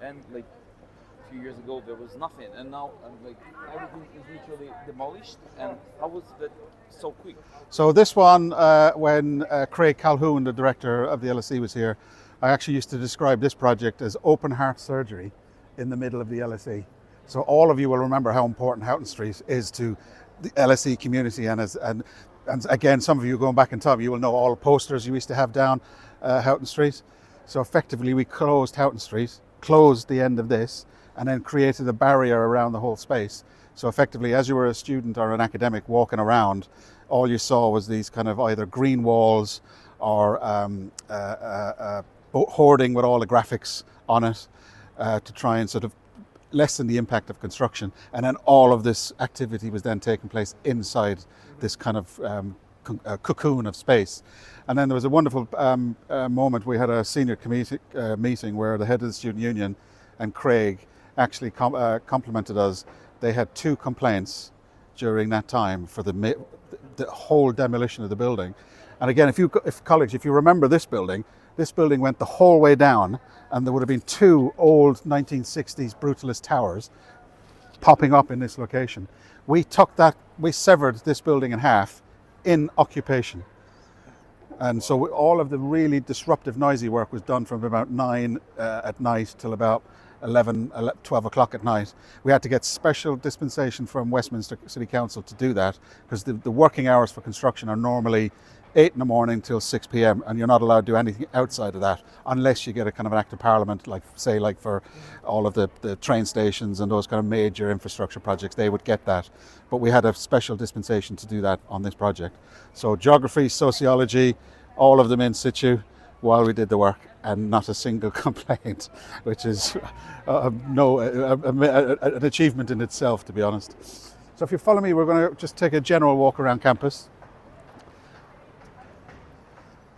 And like a few years ago there was nothing, and now like everything is literally demolished. And how was that so quick? So this one, when Craig Calhoun, the director of the LSE, was here, I actually used to describe this project as open heart surgery in the middle of the LSE. So all of you will remember how important Houghton Street is to the LSE community, and again, some of you going back in time, you will know all the posters you used to have down Houghton Street. So effectively, we closed Houghton Street, closed the end of this, and then created a barrier around the whole space. So effectively, as you were a student or an academic walking around, all you saw was these kind of either green walls or hoarding with all the graphics on it to try and sort of lessen the impact of construction. And then all of this activity was then taking place inside this kind of cocoon of space. And then there was a wonderful moment. We had a senior committee meeting where the head of the student union and Craig actually complimented us. They had 2 complaints during that time for the whole demolition of the building. And again, colleagues, if you remember this building went the whole way down, and there would have been 2 old 1960s brutalist towers popping up in this location. We severed this building in half in occupation. And so all of the really disruptive, noisy work was done from about 9 at night till about 12 o'clock at night. We had to get special dispensation from Westminster City Council to do that, because the working hours for construction are normally 8 in the morning till 6 p.m. and you're not allowed to do anything outside of that unless you get a kind of an act of parliament, like for all of the train stations and those kind of major infrastructure projects, they would get that. But we had a special dispensation to do that on this project. So geography, sociology, all of them in situ while we did the work, and not a single complaint, which is an achievement in itself, to be honest. So if you follow me, we're going to just take a general walk around campus.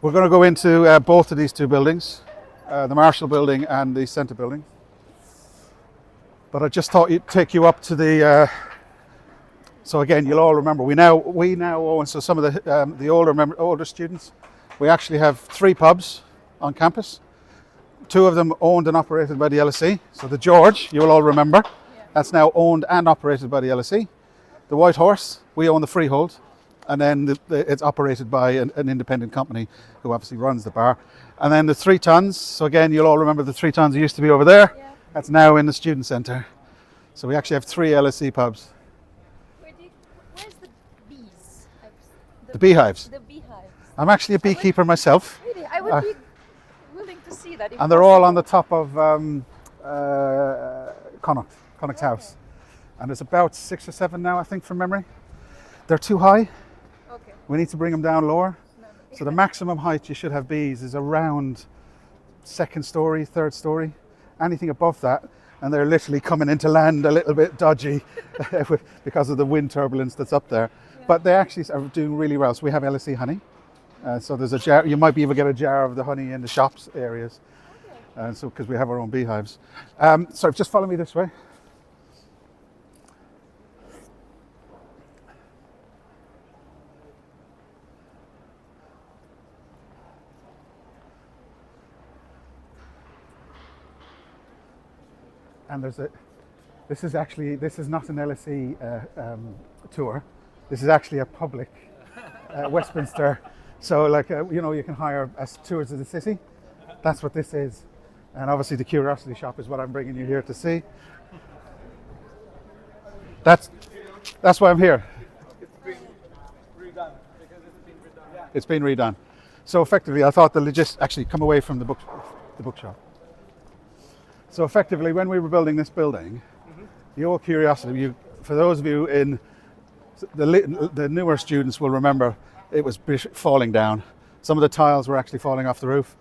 We're going to go into both of these 2 buildings, the Marshall building and the Centre building. But I just thought I'd take you up to the. So again, you'll all remember we now own. So some of the older students, we actually have 3 pubs on campus. 2 of them owned and operated by the LSE. So the George, you will all remember, that's now owned and operated by the LSE. The White Horse, we own the freehold. And then it's operated by an independent company who obviously runs the bar. And then the 3 tons, so again, you'll all remember the 3 tons that used to be over there. Yeah. That's now in the student centre. So we actually have 3 LSE pubs. Where's the bees? The beehives? The beehives. I'm actually a beekeeper myself. Really? I would be willing to see that. And they're all on the top of Connacht's house. And there's about 6 or 7 now, I think, from memory. They're too high. Okay. We need to bring them down lower. No. So the maximum height you should have bees is around 2nd story, 3rd story. Anything above that, and they're literally coming into land a little bit dodgy because of the wind turbulence that's up there. Yeah. But they actually are doing really well. So we have LSE honey. So there's a jar. You might be able to get a jar of the honey in the shops areas. Okay. So because we have our own beehives. So just follow me this way. And this is not an LSE tour. This is actually a public Westminster. So you can hire tours of the city. That's what this is. And obviously the Curiosity Shop is what I'm bringing you here to see. That's why I'm here. It's been redone because it's been redone. Yeah. It's been redone. So effectively, I thought actually come away from the bookshop. So effectively, when we were building this building, the old Curiosity, for those of you in the newer students will remember, it was falling down. Some of the tiles were actually falling off the roof.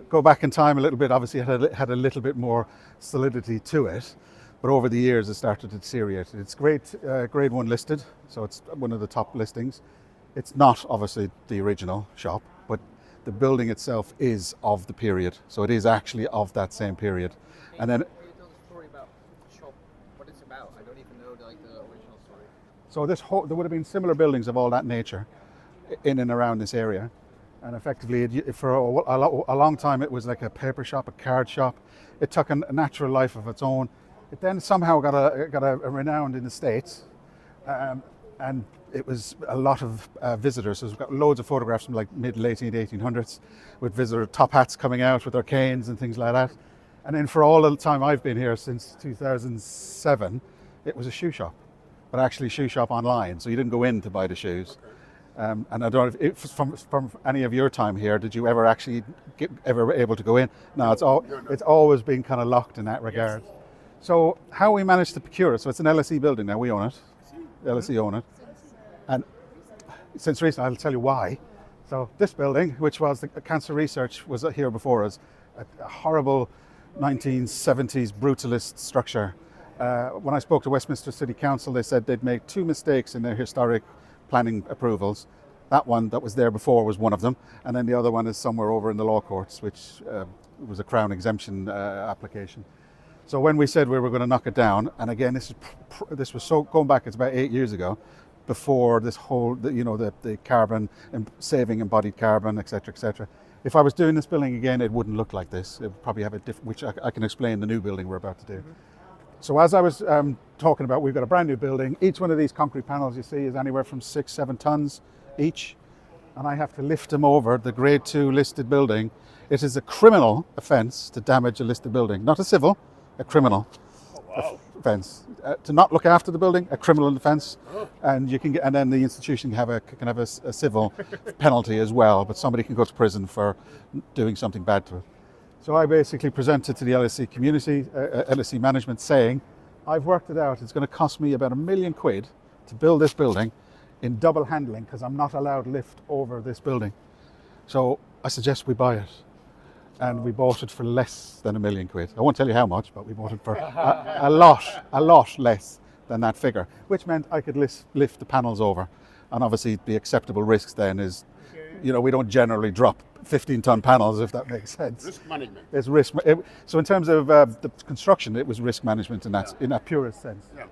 Go back in time a little bit, obviously it had a little bit more solidity to it, but over the years it started to deteriorate. It's grade 1 listed, so it's one of the top listings. It's not obviously the original shop, but the building itself is of the period, so it is actually of that same period. And then, can you tell the story about the shop, what it's about? I don't even know the original story. So there would have been similar buildings of all that nature in and around this area. And effectively, for a long time, it was like a paper shop, a card shop. It took a natural life of its own. It then somehow got a renown in the States, and it was a lot of visitors. So we've got loads of photographs from like late 1800s with visitor top hats coming out with their canes and things like that. And then for all the time I've been here since 2007, it was a shoe shop, but actually shoe shop online. So you didn't go in to buy the shoes. And I don't know if from any of your time here, did you ever actually ever able to go in? No, it's always been kind of locked in that regard. Yes. So how we managed to procure it, so it's an LSE building now, we own it. LSE own it. And since recently, I'll tell you why. So this building, which was the cancer research, was here before us, a horrible 1970s brutalist structure. When I spoke to Westminster City Council, they said they'd made 2 mistakes in their historic planning approvals. That one that was there before was one of them, and then the other one is somewhere over in the law courts, which was a Crown exemption application. So when we said we were going to knock it down, and again, this was so going back, it's about 8 years ago, before this whole, the carbon saving embodied carbon, etc., etc. If I was doing this building again, it wouldn't look like this. It would probably have a different, which I can explain the new building we're about to do. Mm-hmm. So as I was talking about, we've got a brand new building. Each one of these concrete panels you see is anywhere from 6-7 tons each. And I have to lift them over the grade 2 listed building. It is a criminal offence to damage a listed building, not a civil, a criminal offence. To not look after the building, a criminal offence, and you can get, and then the institution can have a civil penalty as well. But somebody can go to prison for doing something bad to it. So I basically presented to the LSE community, LSE management, saying, I've worked it out, it's going to cost me about £1 million to build this building in double handling because I'm not allowed lift over this building. So I suggest we buy it. And we bought it for less than £1 million. I won't tell you how much, but we bought it for a lot less than that figure, which meant I could lift the panels over. And obviously the acceptable risks then is, we don't generally drop 15-ton panels, if that makes sense. Risk management. It's risk. So in terms of the construction, it was risk management in a purest sense. Yeah.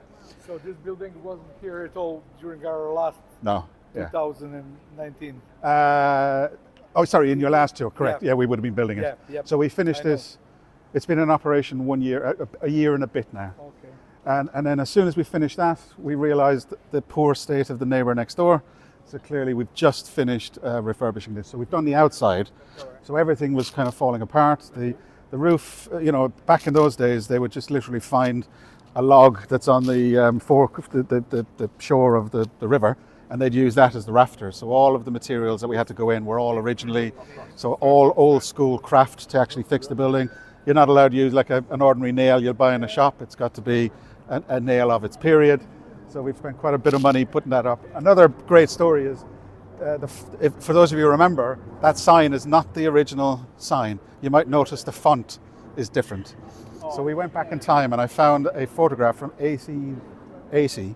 So this building wasn't here at all during our last 2019. In your last tour, correct? Yeah, we would have been building it. Yeah. So we finished this. It's been in operation 1 year, a year and a bit now. Okay. And then as soon as we finished that, we realised the poor state of the neighbour next door. So clearly we've just finished refurbishing this. So we've done the outside. Correct. So everything was kind of falling apart. The roof, back in those days, they would just literally find a log that's on the fork, the shore of the river, and they'd use that as the rafters. So all of the materials that we had to go in were all originally, so all old school craft to actually fix the building. You're not allowed to use like an ordinary nail you'll buy in a shop. It's got to be a nail of its period. So we've spent quite a bit of money putting that up. Another great story is, for those of you who remember, that sign is not the original sign. You might notice the font is different. So we went back in time and I found a photograph from 1880,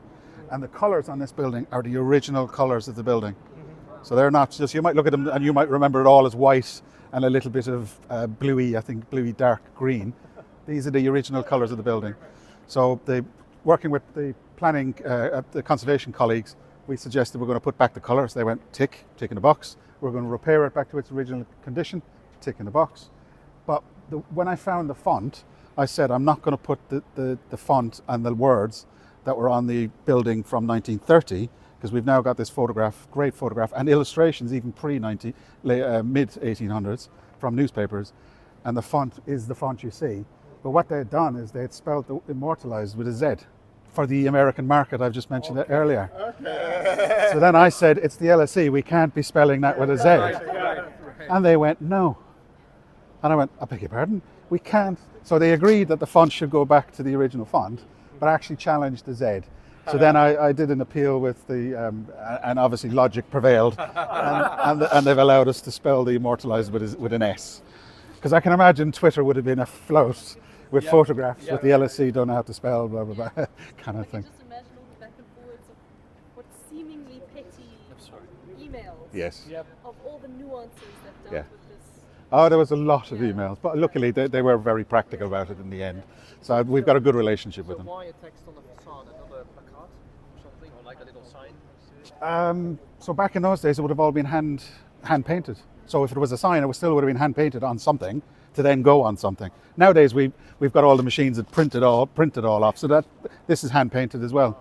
and the colours on this building are the original colours of the building. So they're not just, you might look at them and you might remember it all as white and a little bit of bluey dark green. These are the original colours of the building. So working with the planning, the conservation colleagues, we suggested we're going to put back the colours. They went tick in the box. We're going to repair it back to its original condition, tick in the box. But when I found the font, I said I'm not going to put the font and the words that were on the building from 1930, because we've now got this photograph, great photograph, and illustrations even mid-1800s from newspapers, and the font is the font you see. But what they had done is they had spelled immortalized with a Z for the American market I've just mentioned earlier. Okay. So then I said, it's the LSE, we can't be spelling that with a Z. Right. And they went, no. And I went, I beg your pardon? We can't. So they agreed that the font should go back to the original font, but actually challenged the Z. So then I did an appeal with and obviously logic prevailed, and they've allowed us to spell the immortalized with an S. Because I can imagine Twitter would have been afloat with photographs with the LSE don't know how to spell, blah, blah, blah, kind of thing. Just imagine all the back and forwards of what seemingly petty emails. Yes. Of all the nuances that dealt with this. Oh, there was a lot of emails, but luckily they were very practical about it in the end. So we've got a good relationship with them. Why a text on the facade and not a placard or something, or like a little sign? So back in those days, it would have all been hand painted. So if it was a sign, it still would have been hand painted on something to then go on something. Nowadays we've got all the machines that print it all off, so that this is hand painted as well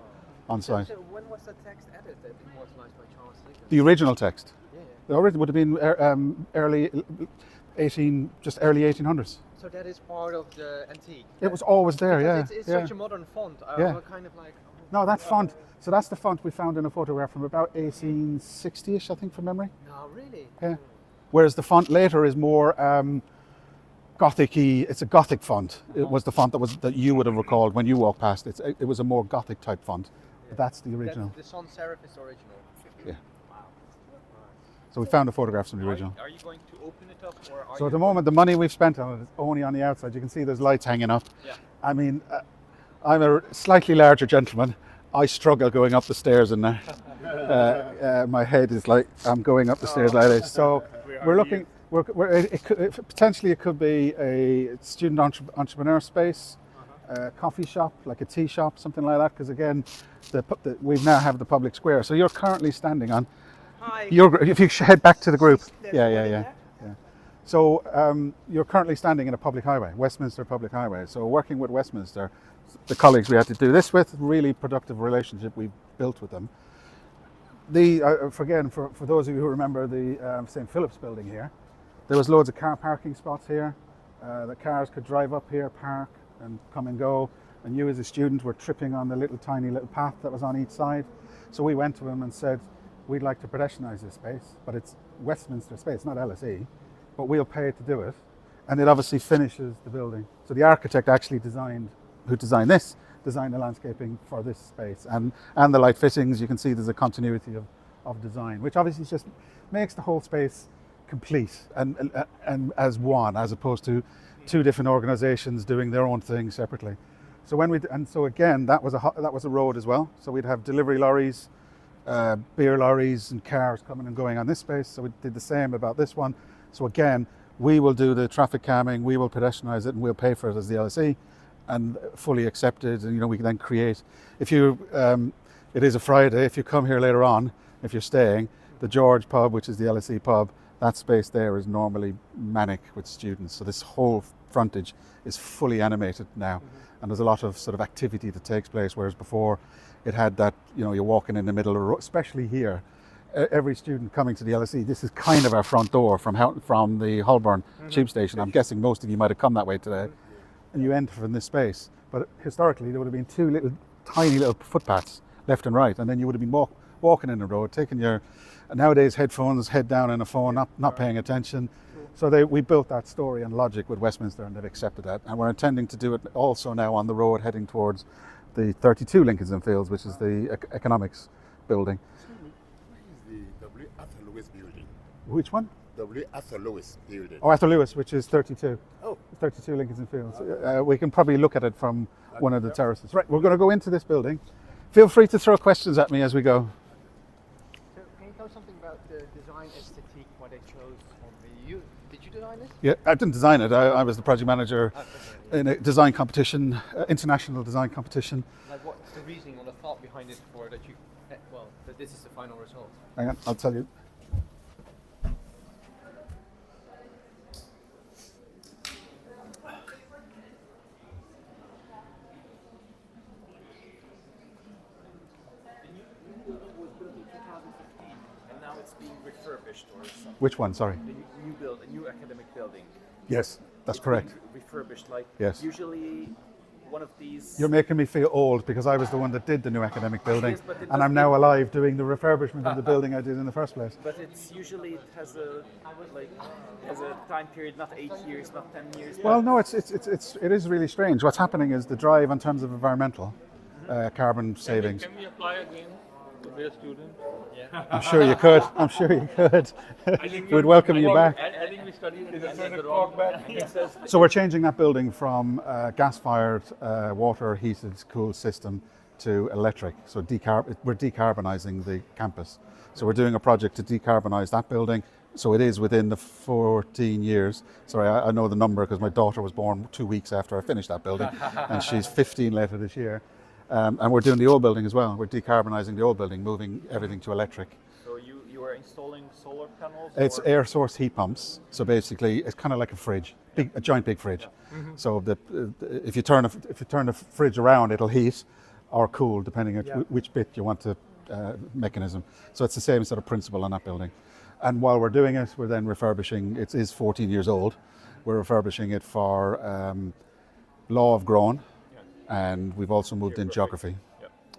on site. So when was the text added that immortalized by Charles Dickens? The original text. Yeah. The original would have been early 1800s. So that is part of the antique. It was always there, Because yeah. It's yeah. such a modern font. Yeah. I'm kind of like. No, that font. So that's the font we found in a photograph from about 1860ish, I think, from memory. No, really. Yeah. Whereas the font later is more Gothic-y. It's a Gothic font. It was the font that you would have recalled when you walked past. It was a more Gothic type font. But that's the original. The sans serif is the original. Yeah. So we found the photographs from the original. Are you going to open it up, or are So you at the moment, the money we've spent on it is only on the outside. You can see there's lights hanging up. Yeah. I mean, I'm a slightly larger gentleman. I struggle going up the stairs in there. My head is like, I'm going up the stairs like this. So we're looking, potentially it could be a student entrepreneur space, a coffee shop, like a tea shop, something like that. Because again, we now have the public square. So you're currently standing on, Hi. if you head back to the group. Yeah. So you're currently standing in a public highway, Westminster Public Highway. So working with Westminster, the colleagues we had to do this with, really productive relationship we built with them. For those of you who remember the St. Philip's building here, there was loads of car parking spots here. The cars could drive up here, park and come and go. And you as a student were tripping on the tiny little path that was on each side. So we went to them and said, we'd like to pedestrianise this space, but it's Westminster space, not LSE, but we'll pay to do it. And it obviously finishes the building. So the architect actually designed the landscaping for this space and the light fittings. You can see there's a continuity of design, which obviously just makes the whole space complete and as one, as opposed to two different organizations doing their own thing separately. So again, that was a road as well. So we'd have delivery lorries, beer lorries and cars coming and going on this space. So we did the same about this one. So again, we will do the traffic calming, we will pedestrianize it, and we'll pay for it as the LSE, and fully accepted. And we can then create. If you, it is a Friday. If you come here later on, if you're staying, the George pub, which is the LSE pub, that space there is normally manic with students. So this whole frontage is fully animated now, and there's a lot of sort of activity that takes place. Whereas before, it had that you're walking in the middle of the road, especially here. Every student coming to the LSE, this is kind of our front door from the Holborn tube station. I'm guessing most of you might have come that way today. And you enter from this space. But historically, there would have been two tiny little footpaths, left and right. And then you would have been walking in the road, taking your, nowadays, headphones, head down on a phone, not paying attention. So we built that story and logic with Westminster, and they've accepted that. And we're intending to do it also now on the road heading towards the 32 Lincoln's Inn Fields, which is the economics building. The W. Arthur Lewis building. Which one? W. Arthur Lewis building. Oh, Arthur Lewis, which is 32. Oh. 32 Lincoln's Inn Fields. We can probably look at it from one of the terraces. Right, we're going to go into this building. Feel free to throw questions at me as we go. So can you tell something about the design aesthetic, what they chose on the? Did you design this? Yeah, I didn't design it. I was the project manager in a design competition, international design competition. Like, what's the reasoning or the thought behind it for that you? That this is the final result. Hang on, I'll tell you. And now it's being refurbished or something. Which one? Sorry. A new academic building. Yes, that's correct. Refurbished, like Yes. usually one of these. You're making me feel old because I was the one that did the new academic building, Yes, but it and I'm now alive doing the refurbishment of the building I did in the first place. But it's usually it has a time period, not 8 years, not 10 years. Well, no, it is really strange. What's happening is the drive in terms of environmental carbon savings. Can we apply again to be a student? I'm sure you could. I'm sure you could. We'd welcome you back. I think we studied in the wrong back. So we're changing that building from gas-fired, water-heated, cooled system to electric. So we're decarbonising the campus. So we're doing a project to decarbonise that building. So it is within the 14 years. Sorry, I know the number because my daughter was born 2 weeks after I finished that building, and she's 15 later this year. And we're doing the old building as well. We're decarbonising the old building, moving everything to electric. So you were for installing solar panels? It's or? air source heat pumps. So basically, it's kind of like a fridge, a giant big fridge. So if you turn the fridge around, it'll heat or cool depending on which bit you want to mechanism. So it's the same sort of principle on that building. And while we're doing it, we're then refurbishing. It is 14 years old. We're refurbishing it for law of grown, and we've also moved in geography.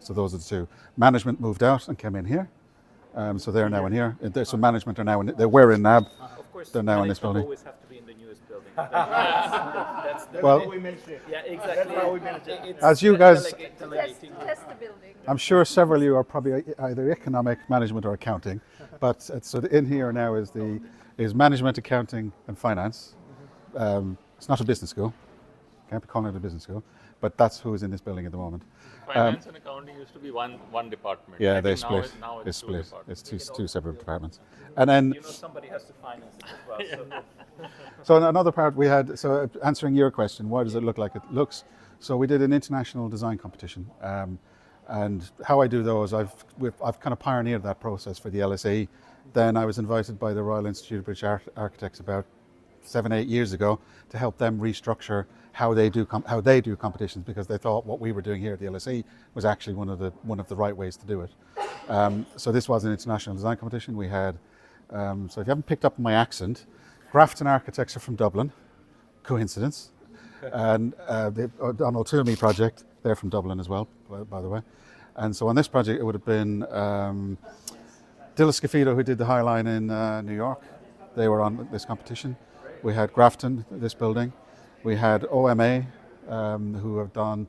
So those are the two. Management moved out and came in here. So they're now in here. So management are now in. They were in NAB. Of course, they're now in this building. Always have to be in the newest building. That's Well, What we managed it. yeah, exactly. That's how we manage it. It's As you guys- Test the building. I'm sure several of you are probably either economic management or accounting, but so in here now is management, accounting, and finance. It's not a business school. Can't be calling it a business school, but that's who is in this building at the moment. Finance and accounting used to be one department. Yeah, I they think now split. Now It's it's two split. departments. It's two separate departments. And then, You know, somebody has to finance it as well. so in another part we had, so answering your question, why does it look like it looks? So we did an international design competition. And how I do those, I've kind of pioneered that process for the LSE. Then I was invited by the Royal Institute of British Architects about 7-8 years ago to help them restructure how they do competitions, because they thought what we were doing here at the LSE was actually one of the right ways to do it. So this was an international design competition. We had, so if you haven't picked up my accent, Grafton Architects are from Dublin, coincidence, and the Donald Toomey project, they're from Dublin as well, by the way. And so on this project it would have been Dilla Scafido, who did the High Line in New York. They were on this competition. We had Grafton, this building. We had OMA, who have done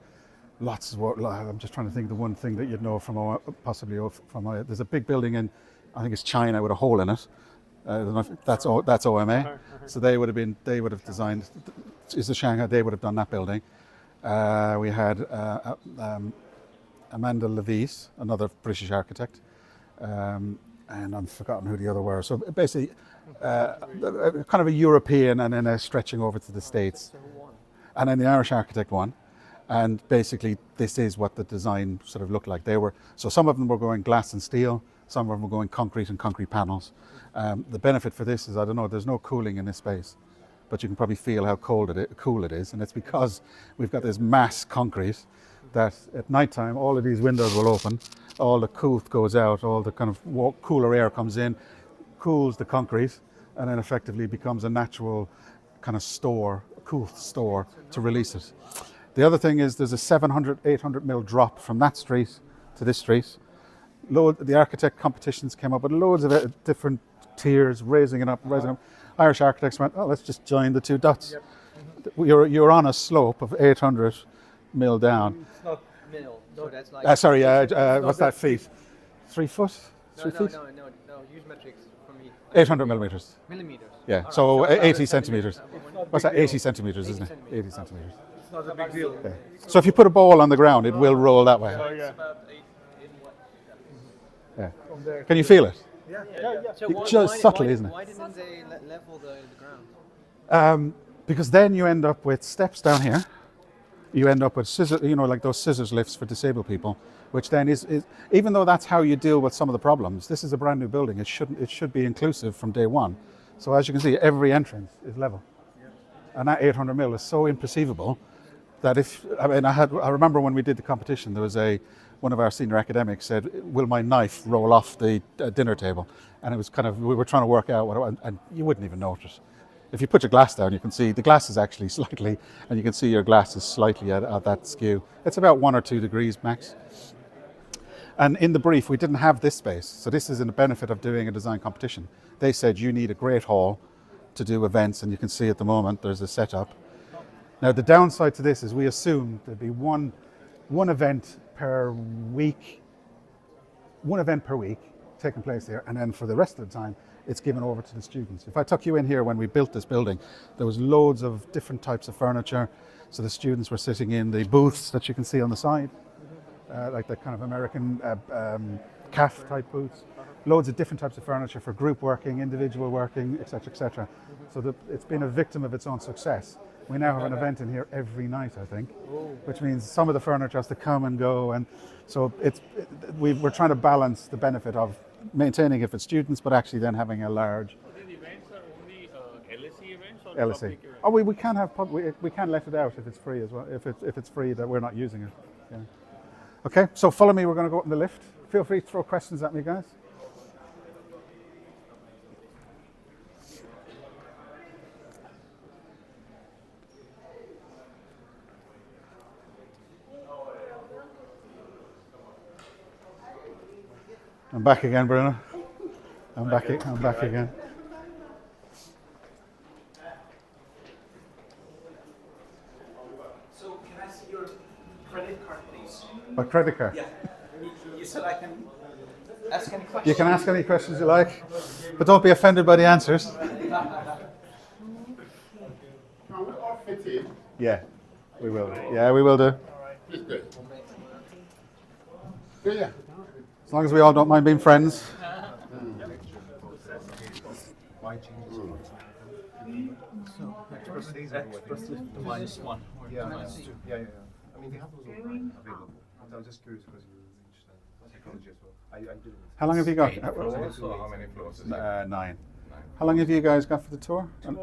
lots of work. I'm just trying to think of the one thing that you'd know from possibly from. There's a big building in, I think it's China, with a hole in it. I don't know if that's OMA. So they would have designed. Is the Shanghai? They would have done that building. We had Amanda Levis, another British architect, and I've forgotten who the other were. So basically, kind of a European, and then stretching over to the States. And then the Irish architect won. And basically, this is what the design sort of looked like. So some of them were going glass and steel, some of them were going concrete and concrete panels. The benefit for this is, I don't know, there's no cooling in this space, but you can probably feel how cool it is. And it's because we've got this mass concrete that at night time, all of these windows will open, all the cooth goes out, all the kind of cooler air comes in, cools the concrete, and then effectively becomes a natural kind of cool store to release it. The other thing is there's a 700, 800 mil drop from that street to this street. The architect competitions came up with loads of different tiers, raising it up. Irish architects went, oh, let's just join the two dots. You're on a slope of 800 mil down. It's not mil, so that's like. Sorry, what's that feet? 3 foot? 3 feet? No, use metrics for me. 800 millimeters. Millimeters. Yeah, so 80 centimeters. What's that? 80 centimeters, isn't it? 80 centimeters. It's not a big deal. Yeah. So if you put a ball on the ground, it will roll that way. Oh, yeah. Yeah. From there. Can you feel it? Yeah. So It's just subtle, isn't it? Why didn't they level the ground? Because then you end up with steps down here. You end up with scissors, like those scissors lifts for disabled people, which then is even though that's how you deal with some of the problems, this is a brand new building. It should be inclusive from day one. So as you can see, every entrance is level. And that 800 mil is so imperceivable that I remember when we did the competition, there was one of our senior academics said, will my knife roll off the dinner table? And it was we were trying to work out and you wouldn't even notice. If you put your glass down, you can see the glass is actually slightly, and you can see your glass is slightly at that skew. It's about 1 or 2 degrees max. And in the brief, we didn't have this space. So this is in the benefit of doing a design competition. They said you need a great hall to do events, and you can see at the moment there's a setup. Now the downside to this is we assumed there'd be one event per week taking place here, and then for the rest of the time it's given over to the students. If I took you in here when we built this building, there was loads of different types of furniture. So the students were sitting in the booths that you can see on the side, like the kind of American calf type booths. Loads of different types of furniture for group working, individual working, etc., etc. So it's been a victim of its own success. We now have an event in here every night, I think, which means some of the furniture has to come and go, and so we're trying to balance the benefit of maintaining it for students, but actually then having a large These events are only LSE events or LSE. public events? Oh, we can have we can let it out if it's free as well. If it's free that we're not using it. Yeah. Okay, so follow me. We're going to go up in the lift. Feel free to throw questions at me, guys. I'm back again, Bruno. I'm back again. So can I see your credit card, please? My credit card. Yeah. You said I can ask any questions. You can ask any questions you like, but don't be offended by the answers. Can we all fit in? Yeah, we will. Yeah, we will do. Please go. Yeah. As long as we all don't mind being friends. Minus one. Yeah, minus 2. Yeah. I mean, they have those online available. I was just curious because you were interested in psychology as well. I didn't. How long have you got? So how many floors is it? 9. How long have you guys got for the tour? 30.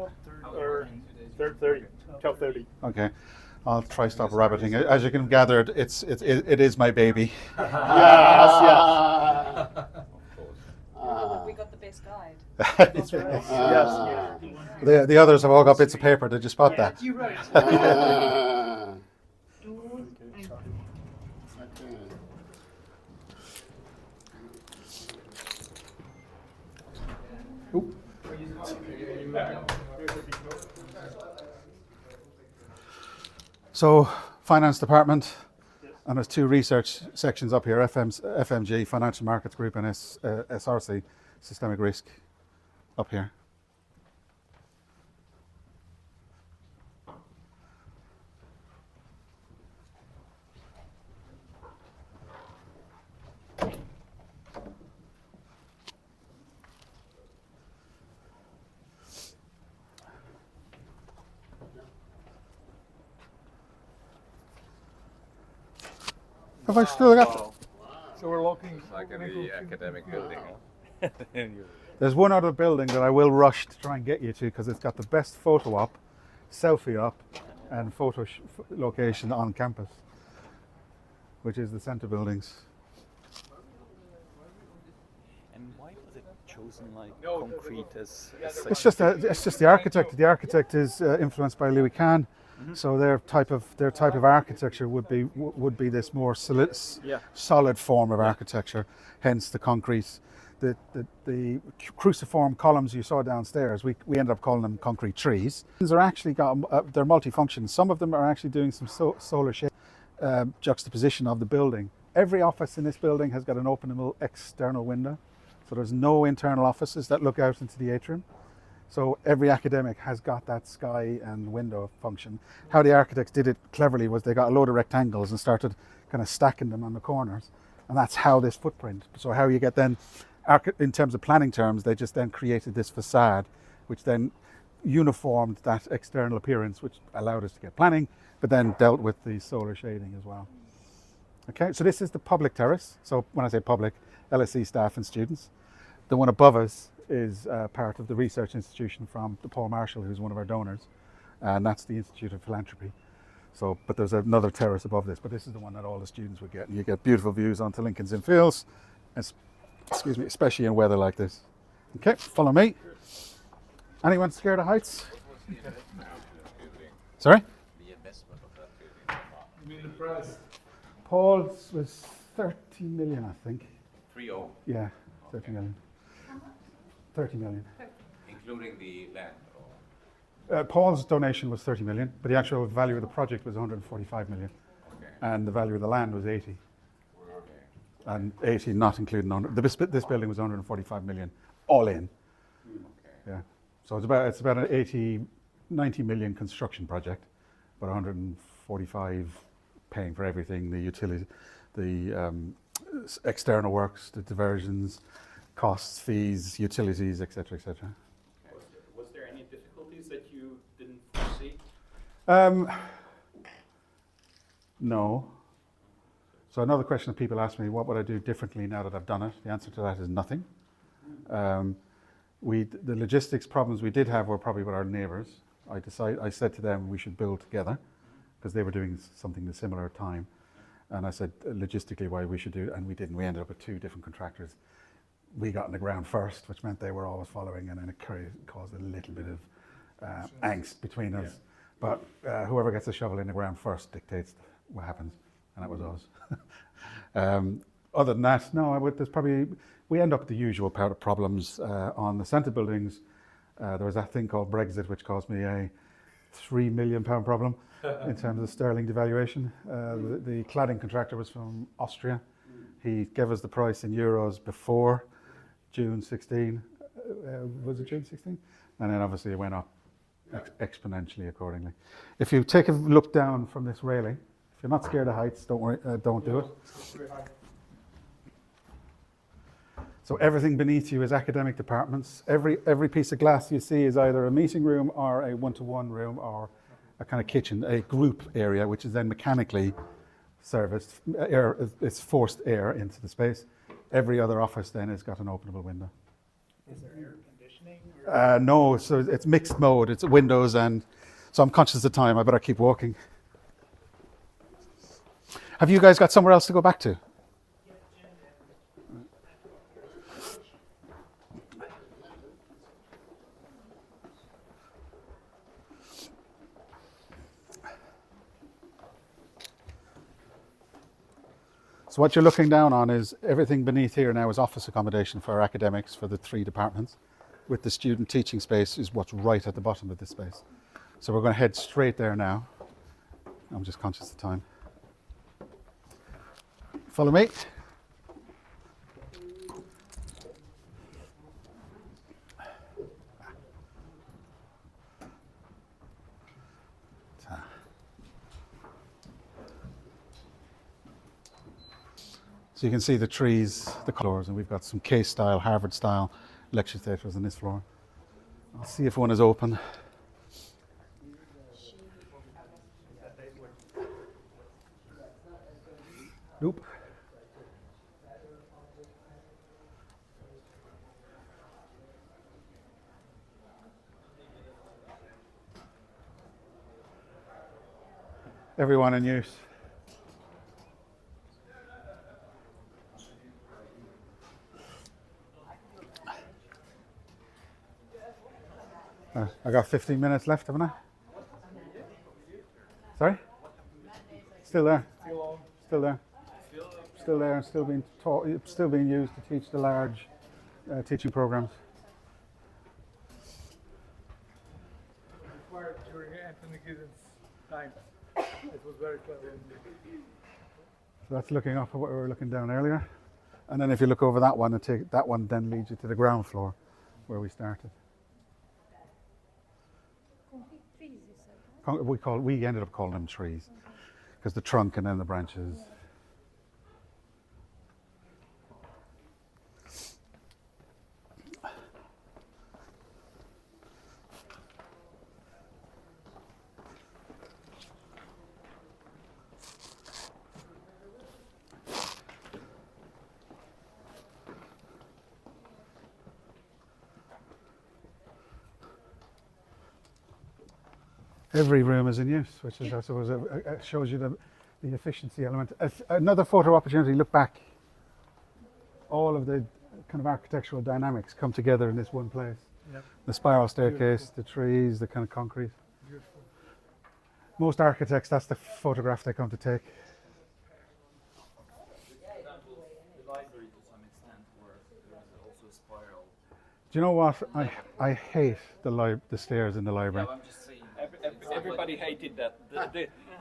12:30. Okay, I'll try stop rabbiting. As you can gather, it is my baby. We got the best guide. Yes. The others have all got bits of paper. Did you spot that? You wrote. So, finance department, and there's 2 research sections up here: FMG, Financial Markets Group, and SRC, Systemic Risk, up here. Have I still got? So we're looking. Like in the academic building. There's one other building that I will rush to try and get you to because it's got the best photo op, selfie op, and photo location on campus, which is the centre buildings. And why was it chosen like concrete as It's just the architect. The architect is influenced by Louis Kahn, so their type of architecture would be this more solid form of architecture. Hence the concrete, the cruciform columns you saw downstairs. We ended up calling them concrete trees. These are actually they're multifunction. Some of them are actually doing some solar shade juxtaposition of the building. Every office in this building has got an openable external window. So there's no internal offices that look out into the atrium. So every academic has got that sky and window function. How the architects did it cleverly was they got a load of rectangles and started kind of stacking them on the corners. And that's how this footprint. So how you get then, in terms of planning terms, they just then created this facade, which then uniformed that external appearance, which allowed us to get planning, but then dealt with the solar shading as well. Okay, so this is the public terrace. So when I say public, LSE staff and students. The one above us is part of the research institution from the Paul Marshall, who's one of our donors, and that's the Institute of Philanthropy. So, but there's another terrace above this, but this is the one that all the students would get. And you get beautiful views onto Lincoln's Inn Fields, excuse me, especially in weather like this. Okay, follow me. Anyone scared of heights? Sorry? The investment of that building. Paul's was 30 million, I think. 3-0, Yeah, 30 million. 30 million. including the land. Paul's donation was 30 million, but the actual value of the project was 145 million. Okay. And the value of the land was 80. Okay. And 80 not including, this building was 145 million, all in. Okay. Yeah. So it's about an 90 million construction project, but 145 paying for everything, the utility, the external works, the diversions, costs, fees, utilities, etc., etc. Was there any difficulties that you didn't foresee? No. So another question that people ask me, what would I do differently now that I've done it? The answer to that is nothing. The logistics problems we did have were probably with our neighbours. I said to them we should build together because they were doing something at a similar time. And I said logistically why we should do it, and we didn't. We ended up with 2 different contractors. We got in the ground first, which meant they were always following, and then it caused a little bit of angst between us. But whoever gets the shovel in the ground first dictates what happens, and that was us. Other than that, no, we end up with the usual problems on the centre buildings. There was that thing called Brexit, which caused me a £3 million problem in terms of sterling devaluation. The cladding contractor was from Austria. He gave us the price in euros before June 16. Was it June 16? And then obviously it went up exponentially accordingly. If you take a look down from this railing, if you're not scared of heights, don't worry, don't do it. So everything beneath you is academic departments. Every piece of glass you see is either a meeting room or a one-to-one room or a kind of kitchen, a group area, which is then mechanically serviced. It's forced air into the space. Every other office then has got an openable window. Is there air conditioning? No, so it's mixed mode. It's windows, and so I'm conscious of time. I better keep walking. Have you guys got somewhere else to go back to? So what you're looking down on is everything beneath here now is office accommodation for our academics for the 3 departments. With the student teaching space is what's right at the bottom of this space. So we're going to head straight there now. I'm just conscious of time. Follow me. So you can see the trees, the floors, and we've got some case style, Harvard style lecture theatres on this floor. I'll see if one is open. Nope. Everyone in use. I got 15 minutes left, haven't I? Sorry? Still there. Still there. Still there and still being taught, still being used to teach the large teaching programs. Required during Anthony Giddens' time. It was very clever. So that's looking up at what we were looking down earlier. And then if you look over that one, that one then leads you to the ground floor where we started. We ended up calling them trees because the trunk and then the branches. Every room is in use, which is, I suppose, shows you the efficiency element. Another photo opportunity, look back. All of the kind of architectural dynamics come together in this one place. Yep. The spiral staircase, the trees, the kind of concrete. Beautiful. Most architects, that's the photograph they come to take. The library to some extent, where there's also a spiral. Do you know what? I hate the stairs in the library. Yeah, I'm just saying. Everybody hated that.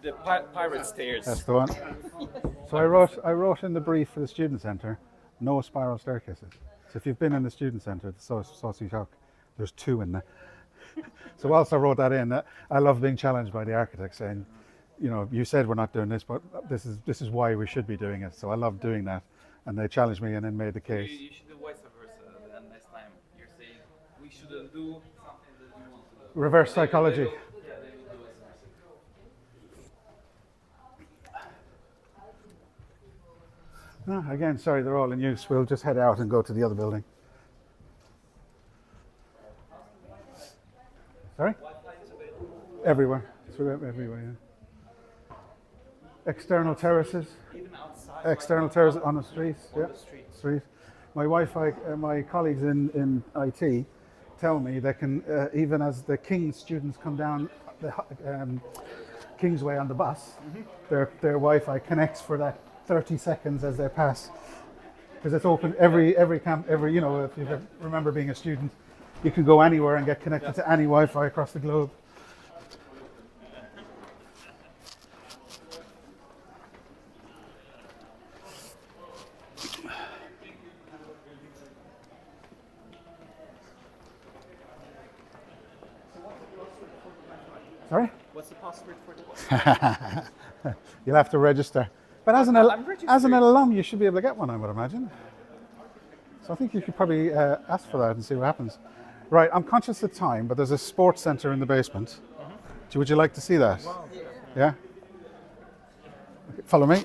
The pirate stairs. That's the one. So I wrote in the brief for the student centre, no spiral staircases. So if you've been in the student centre, the Saucy Talk, there's 2 in there. So whilst I wrote that in, I love being challenged by the architects saying, you know, you said we're not doing this, but this is why we should be doing it. So I love doing that, and they challenged me and then made the case. You should do vice versa. Then next time you're saying we shouldn't do something that you want to do. Reverse psychology. Yeah, they will do vice versa. Again, sorry, they're all in use. We'll just head out and go to the other building. Sorry? Everywhere. Everywhere, yeah. External terraces. Even outside. External terraces on the streets. On Yeah. the streets. Street. My my colleagues in IT tell me they can, even as the King's students come down the Kingsway on the bus, their Wi-Fi connects for that 30 seconds as they pass, because it's open every camp, you know, if you remember being a student, you can go anywhere and get connected to any Wi-Fi across the globe. Sorry? What's the password for the You'll have to register. But as an alum, you should be able to get one, I would imagine. So I think you should probably ask for that and see what happens. Right, I'm conscious of time, but there's a sports centre in the basement. Would you like to see that? Wow. Yeah? Okay, follow me.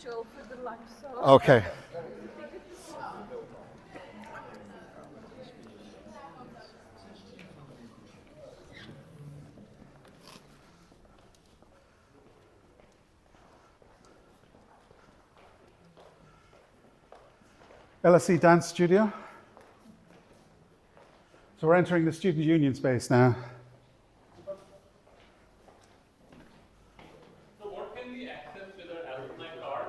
Joe for the lunch, so. Okay. LSE Dance Studio. So we're entering the student union space now. So what can we access with our alumni card?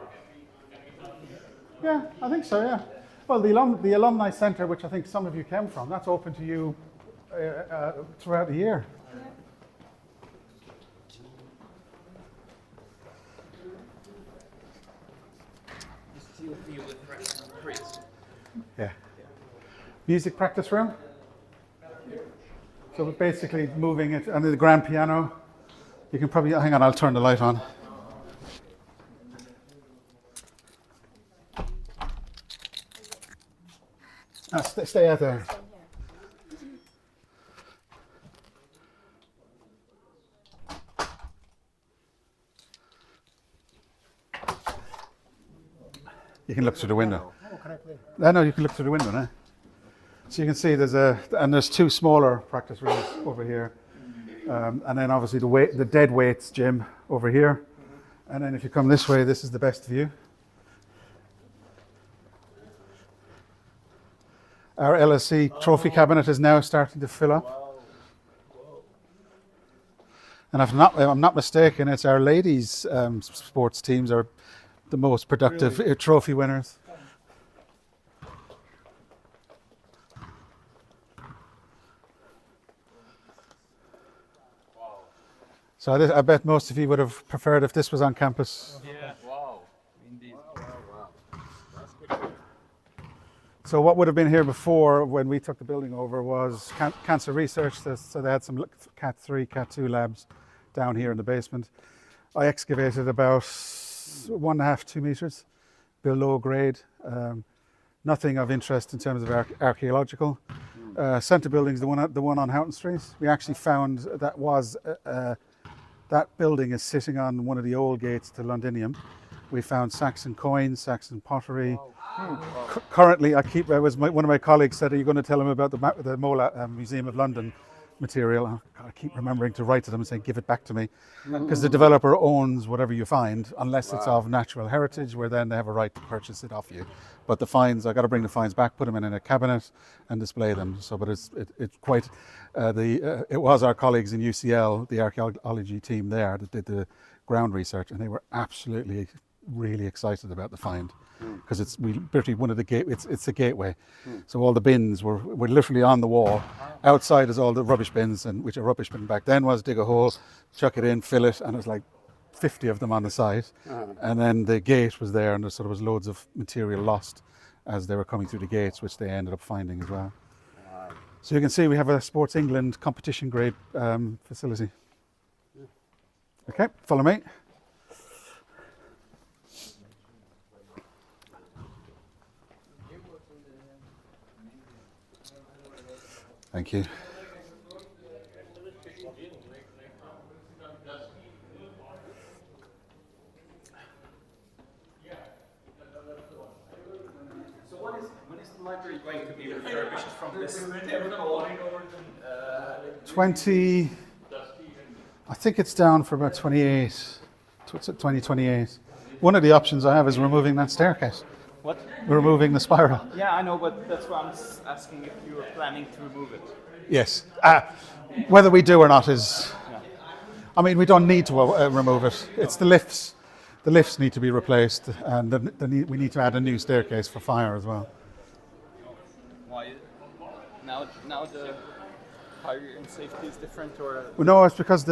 Can we come here? Yeah, I think so, yeah. Well, the Alumni Centre, which I think some of you came from, that's open to you throughout the year. Still feel with Chris. Yeah. Music practice room. So we're basically moving it under the grand piano. You can probably, hang on, I'll turn the light on. Stay out there. You can look through the window. No, you can look through the window now. So you can see there's two smaller practice rooms over here, and then obviously the dead weights gym over here, and then if you come this way, this is the best view. Our LSE trophy cabinet is now starting to fill up, and if I'm not mistaken, it's our ladies' sports teams are the most productive trophy winners. So I bet most of you would have preferred if this was on campus. Yeah. Wow. Indeed. So what would have been here before when we took the building over was cancer research. So they had some Cat 3, Cat 2 labs down here in the basement. I excavated about 1.5, 2 meters below grade. Nothing of interest in terms of archaeological. Centre building's the one on Houghton Street. We actually found that building is sitting on one of the old gates to Londinium. We found Saxon coins, Saxon pottery. Currently, one of my colleagues said, "Are you going to tell him about the Mola Museum of London material?" I keep remembering to write to them and say, "Give it back to me," because the developer owns whatever you find, unless it's of natural heritage, where then they have a right to purchase it off you. But the finds, I got to bring the finds back, put them in a cabinet, and display them. So, but it's quite it was our colleagues in UCL, the archaeology team there, that did the ground research, and they were absolutely really excited about the find, because it's a gateway. So all the bins were literally on the wall. Outside is all the rubbish bins, and which a rubbish bin back then was dig a hole, chuck it in, fill it, and it was like 50 of them on the side. And then the gate was there, and there sort of was loads of material lost as they were coming through the gates, which they ended up finding as well. So you can see we have a Sports England competition grade facility. Okay, follow me. Thank you. library going to be refurbished from this terrible 20, I think it's down for about 28, 2028. One of the options I have is removing that staircase. What? Removing the spiral. Yeah, I know, but that's why I'm asking if you were planning to remove it. Yes. Whether we do or not is... I mean, we don't need to remove it. It's the lifts. The lifts need to be replaced, and we need to add a new staircase for fire as well. Why? Now the fire and safety is different, or? Well, no, it's because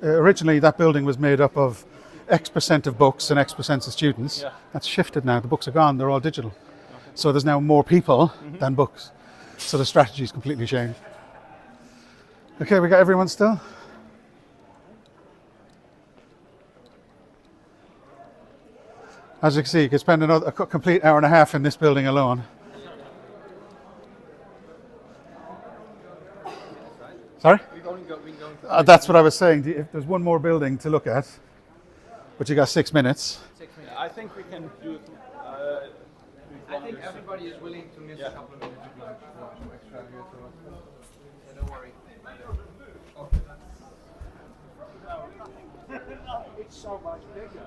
originally that building was made up of X% of books and X% of students. Yeah. That's shifted now. The books are gone. They're all digital. Okay. So there's now more people than books. So the strategy's completely changed. Okay, we got everyone still? As you can see, you could spend a complete hour and a half in this building alone. Sorry? That's what I was saying. If there's one more building to look at, but you got 6 minutes. 6 minutes. I think we can do it. I think everybody is willing to miss a couple of minutes of lunch for some extra here, so don't worry. It's so much bigger.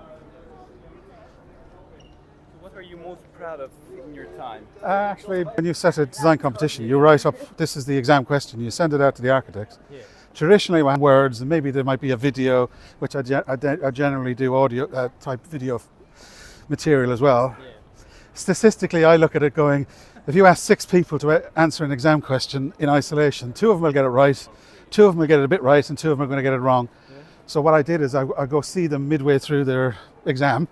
What are you most proud of in your time? Actually, when you set a design competition, you write up, this is the exam question, you send it out to the architects. Yeah. Traditionally, we have words, and maybe there might be a video, which I generally do audio type video material as well. Yeah. Statistically, I look at it going, if you ask 6 people to answer an exam question in isolation, 2 of them will get it right, 2 of them will get it a bit right, and 2 of them are going to get it wrong. Yeah. So what I did is I go see them midway through their exam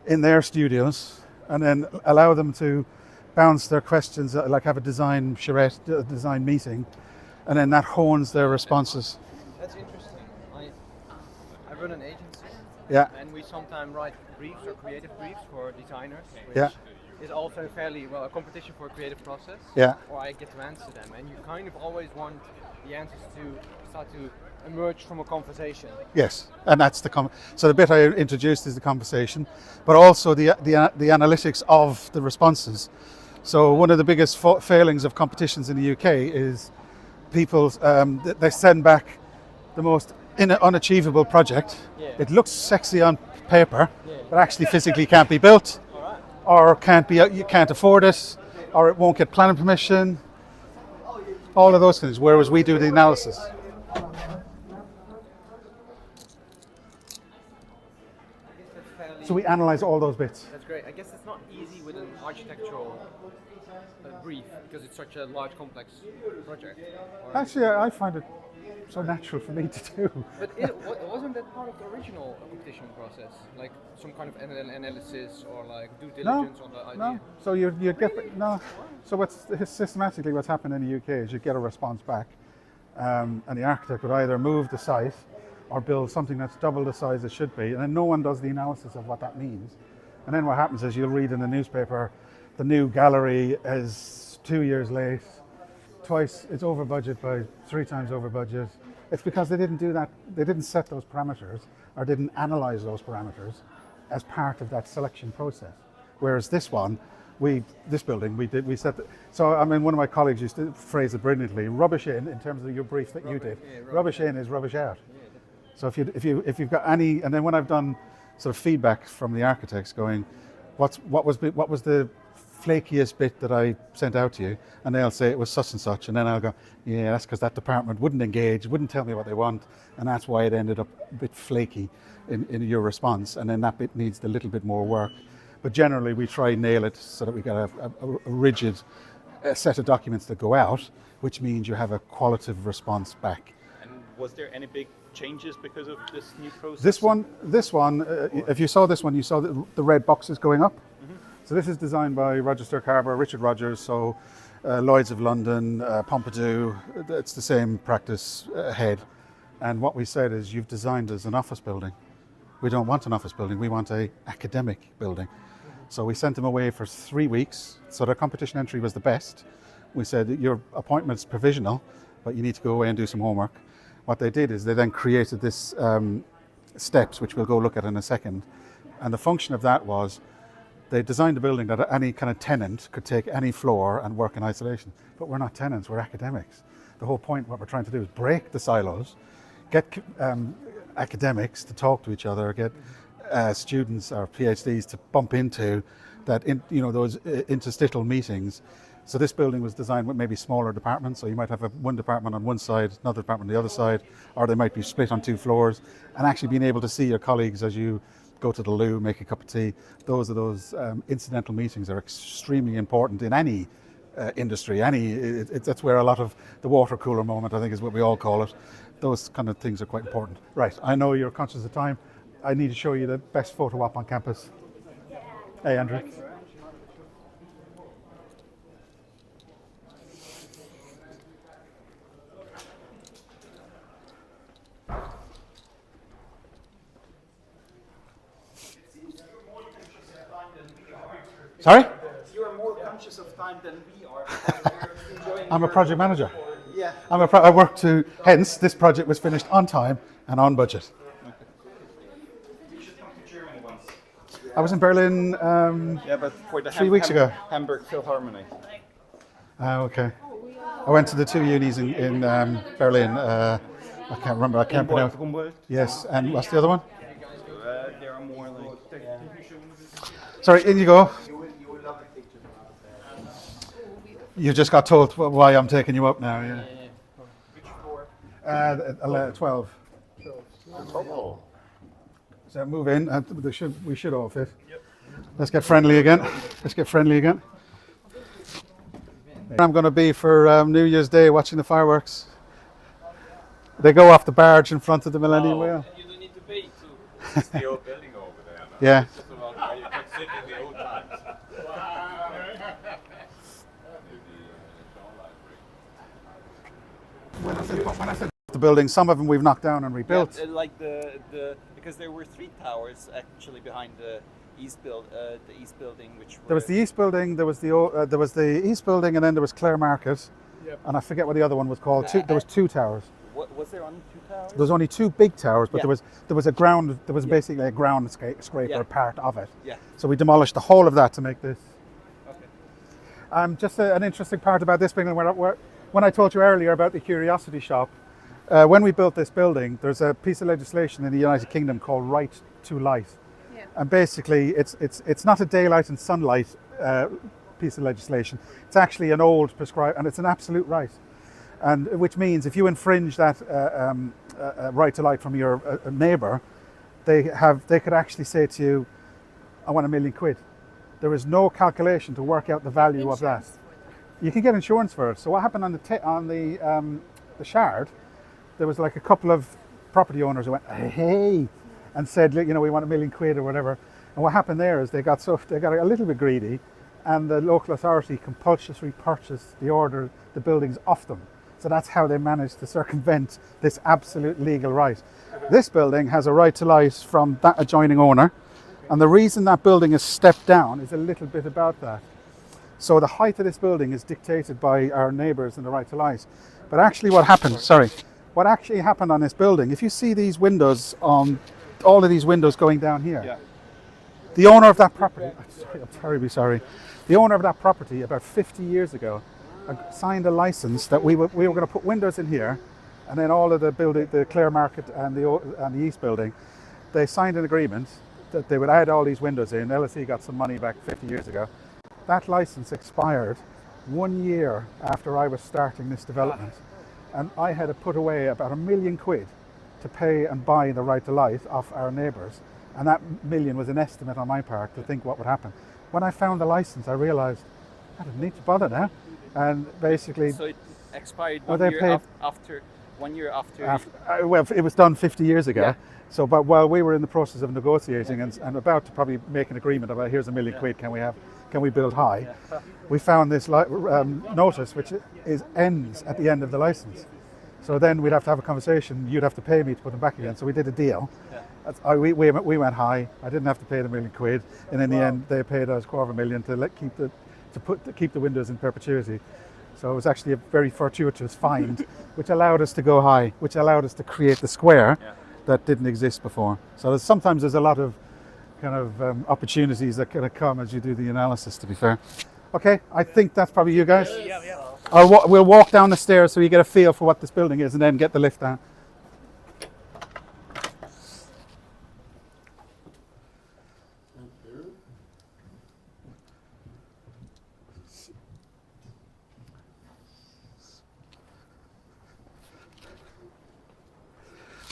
in their studios, and then allow them to bounce their questions, like have a design charrette, a design meeting, and then that hones their responses. That's interesting. I run an agency, and we sometimes write briefs or creative briefs for designers, which is also fairly a competition for a creative process. Yeah. Or I get to answer them, and you kind of always want the answers to start to emerge from a conversation. Yes, and that's so the bit I introduced is the conversation, but also the analytics of the responses. So one of the biggest failings of competitions in the UK is people they send back the most unachievable project. Yeah. It looks sexy on paper, but actually physically can't be built, or you can't afford it, or it won't get planning permission. All of those things. Whereas we do the analysis. So we analyze all those bits. That's great. I guess it's not easy with an architectural brief because it's such a large, complex project. Actually, I find it so natural for me to do. But wasn't that part of the original competition process? Like some kind of analysis or like due diligence on the idea? No. So you get no. So what's systematically what's happened in the UK is you get a response back, and the architect would either move the site or build something that's double the size it should be, and then no one does the analysis of what that means. And then what happens is you'll read in the newspaper, the new gallery is 2 years late, it's over budget by 3 times over budget. It's because they didn't do that, they didn't set those parameters or didn't analyze those parameters as part of that selection process. Whereas this one, we set, so I mean one of my colleagues used to phrase it brilliantly, rubbish in terms of your brief that you did, rubbish in is rubbish out. So if you've got any, and then when I've done sort of feedback from the architects going, what was the flakiest bit that I sent out to you, and they'll say it was such and such, and then I'll go, yeah, that's because that department wouldn't engage, wouldn't tell me what they want, and that's why it ended up a bit flaky in your response, and then that bit needs a little bit more work. But generally we try and nail it so that we get a rigid set of documents that go out, which means you have a qualitative response back. And was there any big changes because of this new process? This one, if you saw this one, you saw the red boxes going up. Mm-hmm. So this is designed by Roger Sturcarver, Richard Rogers, so Lloyd's of London, Pompidou, it's the same practice head. And what we said is, you've designed as an office building. We don't want an office building, we want an academic building. So we sent them away for 3 weeks, so their competition entry was the best. We said, your appointment's provisional, but you need to go away and do some homework. What they did is they then created this steps, which we'll go look at in a second. And the function of that was, They designed a building that any kind of tenant could take any floor and work in isolation. But we're not tenants, we're academics. The whole point, what we're trying to do is break the silos, get academics to talk to each other, get students or PhDs to bump into that, those interstitial meetings. So this building was designed with maybe smaller departments. So you might have one department on one side, another department on the other side, or they might be split on 2 floors. And actually being able to see your colleagues as you go to the loo, make a cup of tea. Those incidental meetings are extremely important in any industry. That's where a lot of the water cooler moment, I think, is what we all call it. Those kind of things are quite important. Right, I know you're conscious of time. I need to show you the best photo op on campus. Hey, Andrew. Sorry? You are more conscious of time than we are. I'm a project manager. Yeah. I work to, hence this project was finished on time and on budget. You should come to Germany once. I was in Berlin Yeah, but for the 3 weeks ago. Hamburg Philharmonic. Okay. I went to the 2 unis in Berlin. I can't remember. I can't pronounce. Yes, and what's the other one? There are more like Sorry, in you go. You just got told why I'm taking you up now. Yeah. Which floor? 12. So move in. We should all fit. Yep. Let's get friendly again. I'm going to be for New Year's Day watching the fireworks. They go off the barge in front of the Millennium Wheel. You don't need to pay to. It's the old building over there. No? Yeah. It's about where you can sit in the old times. When I said the buildings, some of them we've knocked down and rebuilt. Yeah, like because there were 3 towers actually behind the east building, which were, There was the East Building, there was the East Building, and then there was Clare Market, and I forget what the other one was called. There was 2 towers. Was there only 2 towers? There was only 2 big towers, but Yeah. there was a ground. There was basically a ground scraper Yeah. part of it. Yeah. So we demolished the whole of that to make this. Okay. Just an interesting part about this building, when I told you earlier about the Curiosity Shop, when we built this building, there's a piece of legislation in the United Kingdom called Right to Light. Yeah. And basically, it's not a daylight and sunlight piece of legislation. It's actually an old prescribed, and it's an absolute right. And which means if you infringe that right to light from your neighbour, they could actually say to you, "I want £1 million." There is no calculation to work out the value of that. You can get insurance for it. So what happened on the Shard? There was like a couple of property owners who went, "Hey," and said, "We want £1 million or whatever." And what happened there is they got a little bit greedy, and the local authority compulsorily purchased the buildings off them. So that's how they managed to circumvent this absolute legal right. This building has a right to light from that adjoining owner, and the reason that building is stepped down is a little bit about that. So the height of this building is dictated by our neighbours and the right to light. But actually what actually happened on this building, if you see these windows, all of these windows going down here, Yeah. the owner of that property, I'm terribly sorry, the owner of that property about 50 years ago signed a license that we were going to put windows in here, and then all of the Clare Market and the East Building, they signed an agreement that they would add all these windows in. LSE got some money back 50 years ago. That license expired 1 year after I was starting this development, and I had to put away about £1 million to pay and buy the right to light off our neighbours, and that million was an estimate on my part to think what would happen. When I found the license, I realised I didn't need to bother now, and basically. So it expired Oh, 1 they year paid- after. 1 year after. Well, it was done 50 years ago. Yeah. So, but while we were in the process of negotiating and about to probably make an agreement about here's £1 million, can we build high? Yeah. We found this notice which ends at the end of the license. So then we'd have to have a conversation. You'd have to pay me to put them back again. So we did a deal. Yeah. We went high. I didn't have to pay the £1 million, and in the end they paid us $250,000 to keep the windows in perpetuity. So it was actually a very fortuitous find, which allowed us to go high, which allowed us to create the square that didn't exist before. So sometimes there's a lot of kind of opportunities that kind of come as you do the analysis, to be fair. Okay, I think that's probably you guys. We'll walk down the stairs so you get a feel for what this building is and then get the lift down.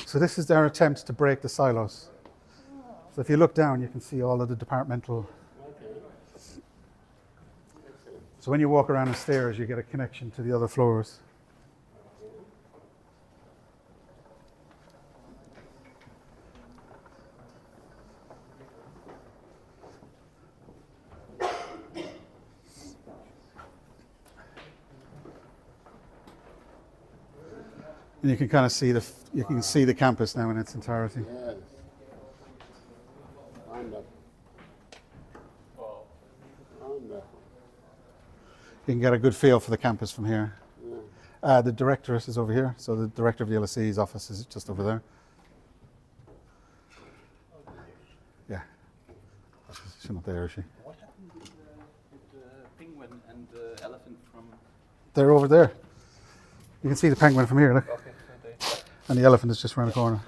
So this is our attempt to break the silos. So if you look down, you can see all of the departmental. So when you walk around the stairs, you get a connection to the other floors. And you can kind of see the campus now in its entirety. Yes. Wonderful. Wonderful. You can get a good feel for the campus from here. Yeah. The directorate is over here, so the director of the LSE's office is just over there. Yeah. She's not there, is she? What happened with the penguin and the elephant from? They're over there. You can see the penguin from here, look. Okay, so And the elephant is just around the corner.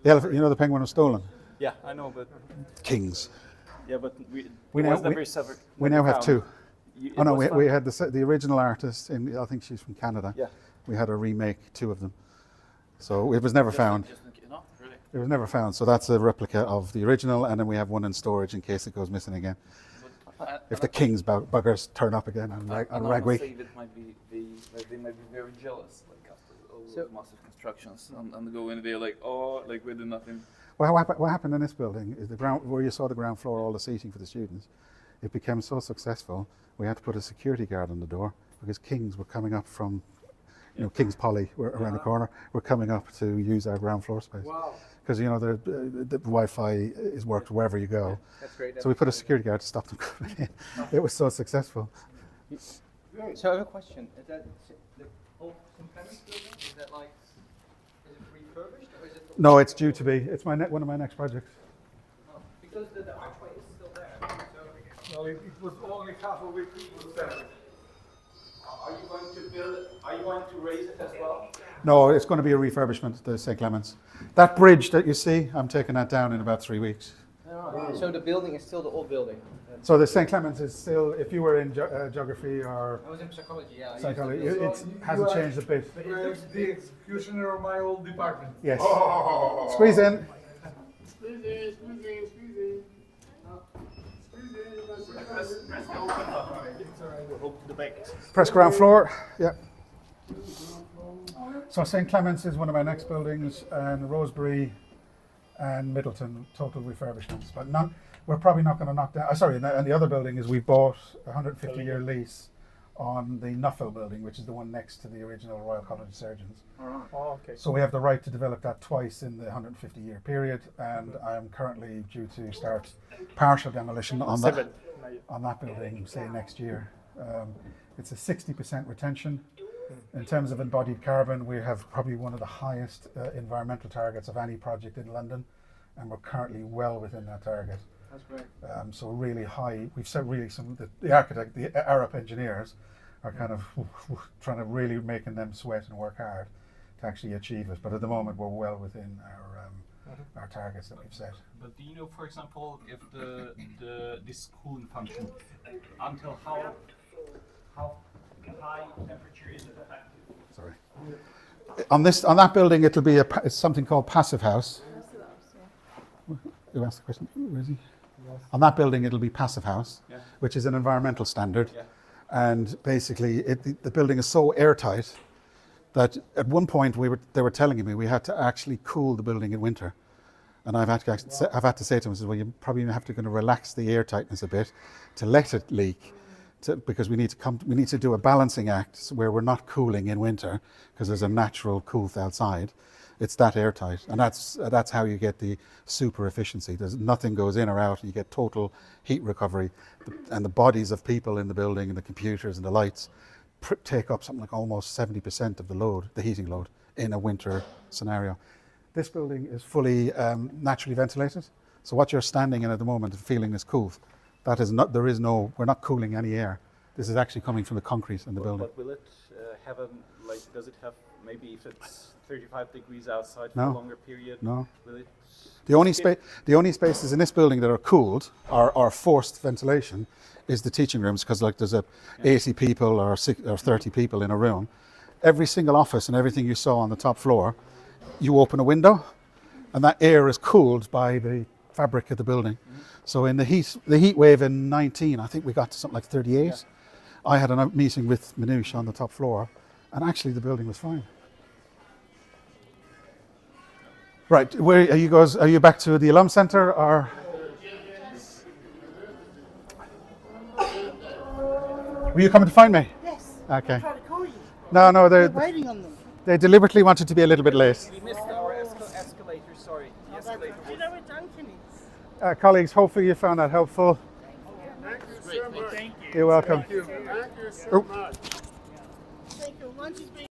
The elephant, you know, the penguin was stolen. yeah, I know, but Kings. yeah, but We it now- was we- never severed. We never now have found. two. It Oh no, was we found. had the original artist, I think she's from Canada. Yeah. We had a remake, two of them. So it was never found. No, really. It was never found. So that's a replica of the original, and then we have one in storage in case it goes missing again. If the King's buggers turn up again on Rag Week. That might be they might be very jealous, like after all So- those massive constructions, and go in there like, oh, like we did nothing. Well, what happened in this building is the ground where you saw the ground floor, all the seating for the students. It became so successful, we had to put a security guard on the door because Kings were coming up from, Kings Poly were around the corner. Were coming up to use our ground floor space. Wow. Because the Wi-Fi is worked wherever you go. That's great. So we put a security guard to stop them coming in. It was so successful. So I have a question. Is that the old St. Clemens building? Is that like, is it refurbished or is it? No, it's due to be. It's one of my next projects. Oh, because the archway is still there. So Well, it was only half of it was there. Are you going to build it? Are you going to raise it as well? No, it's going to be a refurbishment, the St. Clements. That bridge that you see, I'm taking that down in about 3 weeks. So the building is still the old building. So the St. Clements is still, if you were in geography or I was in psychology. Yeah. I used to psychology, build- it hasn't changed a bit. You are the executioner of my old department. Yes. Squeeze in. Squeeze in, squeeze in, squeeze in. Squeeze in. Press the open button. Hope to the back. Press ground floor. Yeah. So St. Clements is one of my next buildings, and Rosebery and Middleton, total refurbishments. But we're probably not going to knock down. And the other building is we bought a 150-year lease on the Nuffel building, which is the one next to the original Royal College of Surgeons. Oh, okay. So we have the right to develop that twice in the 150-year period, and I am currently due to start partial demolition on that building, say next year. It's a 60% retention. In terms of embodied carbon, we have probably one of the highest environmental targets of any project in London, and we're currently well within that target. That's great. So really high. We've said really the architect, the Arab engineers, are kind of trying to really making them sweat and work hard to actually achieve it. But at the moment, we're well within our targets that we've set. But do you know, for example, if this cooling function, until how high temperature is it effective? Sorry. On that building, it'll be it's something called passive house. Who asked the question? Where is he? On that building, it'll be passive house, which is an environmental standard. Yeah. And basically, the building is so airtight that at one point they were telling me we had to actually cool the building in winter. And I've had to say to them, well, you probably have to relax the airtightness a bit to let it leak. Because we need to do a balancing act where we're not cooling in winter because there's a natural coolth outside. It's that airtight, and that's how you get the super efficiency. There's nothing goes in or out. You get total heat recovery, and the bodies of people in the building and the computers and the lights take up something like almost 70% of the load, the heating load, in a winter scenario. This building is fully naturally ventilated, So what you're standing in at the moment and feeling is cool. That is not, there is no, we're not cooling any air. This is actually coming from the concrete in the building. But will it have a, like, does it have, maybe if it's 35 degrees outside for No. a longer period, No. will it? The only spaces in this building that are cooled or forced ventilation is the teaching rooms, because like there's 80 people or 30 people in a room. Every single office and everything you saw on the top floor, you open a window and that air is cooled by the fabric of the building. So in the heat wave in 19, I think we got to something like 38. Yeah. I had a meeting with Manoush on the top floor, and actually the building was fine. Right, where are you guys? Are you back to the Alum Centre or? Were you coming to find me? Yes. Okay. I tried to call you. No, We're waiting on them. they deliberately wanted to be a little bit late. We missed our escalator, sorry. The escalator Do you know where Duncan is? Colleagues, hopefully you found that helpful. Thank you so much. You're welcome. Thank you so much.